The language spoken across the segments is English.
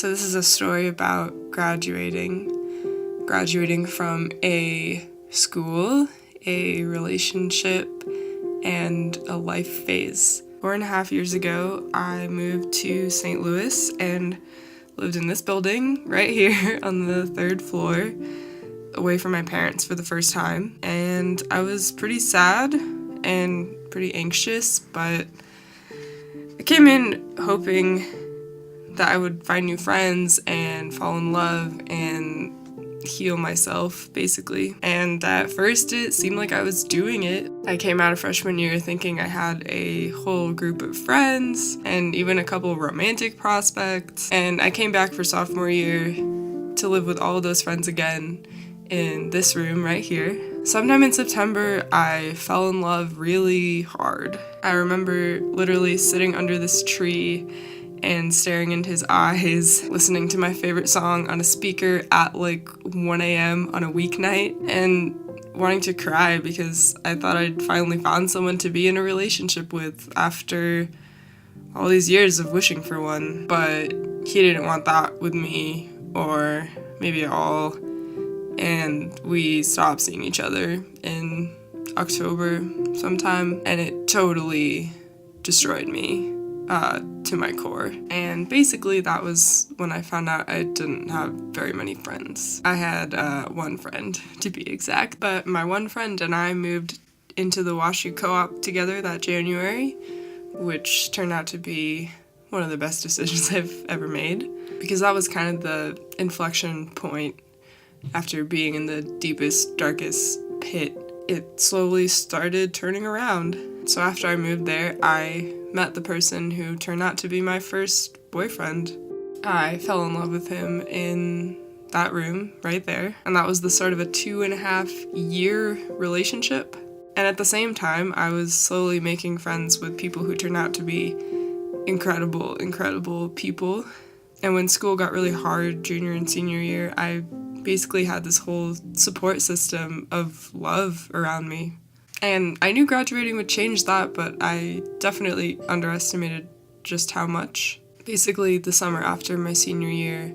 So this is a story about graduating from a school, a relationship, and a life phase. 4.5 years ago, I moved to St. Louis and lived in this building right here on the 3rd floor, away from my parents for the first time. And I was pretty sad and pretty anxious, but I came in hoping that I would find new friends and fall in love and heal myself, basically. And at first it seemed like I was doing it. I came out of freshman year thinking I had a whole group of friends and even a couple romantic prospects. And I came back for sophomore year to live with all of those friends again in this room right here. Sometime in September, I fell in love really hard. I remember literally sitting under this tree and staring into his eyes, listening to my favorite song on a speaker at like 1 a.m. on a weeknight, and wanting to cry because I thought I'd finally found someone to be in a relationship with after all these years of wishing for one. But he didn't want that with me, or maybe at all, and we stopped seeing each other in October sometime, and it totally destroyed me to my core. And basically that was when I found out I didn't have very many friends. I had one friend, to be exact, but my one friend and I moved into the WashU co-op together that January, which turned out to be one of the best decisions I've ever made, because that was kind of the inflection point. After being in the deepest, darkest pit, it slowly started turning around. So after I moved there, I met the person who turned out to be my first boyfriend. I fell in love with him in that room right there, and that was the start of a 2.5-year relationship. And at the same time, I was slowly making friends with people who turned out to be incredible people. And when school got really hard junior and senior year, I basically had this whole support system of love around me. And I knew graduating would change that, but I definitely underestimated just how much. Basically, the summer after my senior year,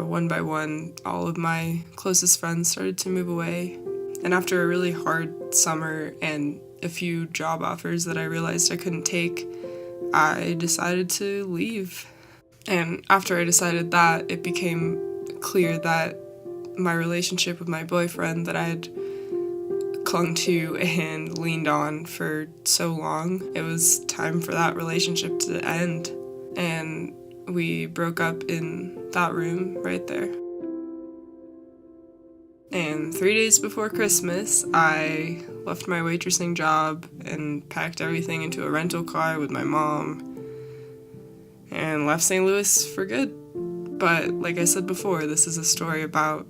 one by one, all of my closest friends started to move away. And after a really hard summer and a few job offers that I realized I couldn't take, I decided to leave. And after I decided that, it became clear that my relationship with my boyfriend that I had clung to and leaned on for so long, it was time for that relationship to end. And we broke up in that room right there. And 3 days before Christmas, I left my waitressing job and packed everything into a rental car with my mom and left St. Louis for good. But like I said before, this is a story about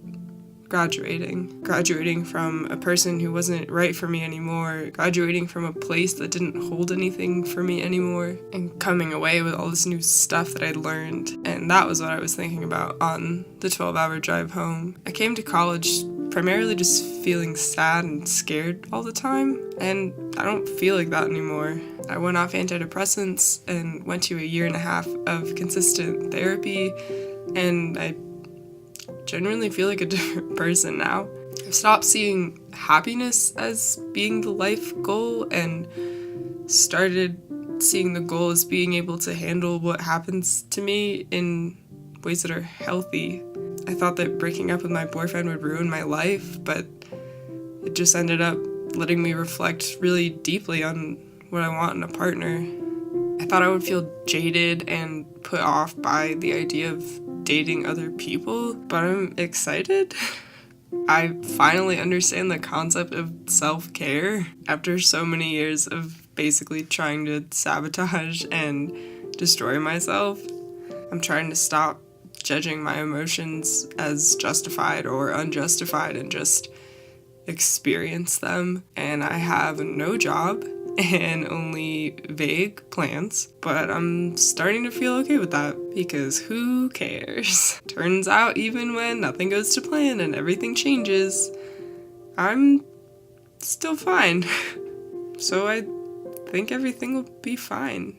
graduating from a person who wasn't right for me anymore, graduating from a place that didn't hold anything for me anymore, and coming away with all this new stuff that I'd learned. And that was what I was thinking about on the 12-hour drive home. I came to college primarily just feeling sad and scared all the time, and I don't feel like that anymore. I went off antidepressants and went to a 1.5 years of consistent therapy, and I genuinely feel like a different person now. I've stopped seeing happiness as being the life goal and started seeing the goal as being able to handle what happens to me in ways that are healthy. I thought that breaking up with my boyfriend would ruin my life, but it just ended up letting me reflect really deeply on what I want in a partner. I thought I would feel jaded and put off by the idea of dating other people, but I'm excited. I finally understand the concept of self-care after so many years of basically trying to sabotage and destroy myself. I'm trying to stop judging my emotions as justified or unjustified and just experience them. And I have no job and only vague plans, but I'm starting to feel okay with that because who cares? Turns out even when nothing goes to plan and everything changes, I'm still fine. So I think everything will be fine.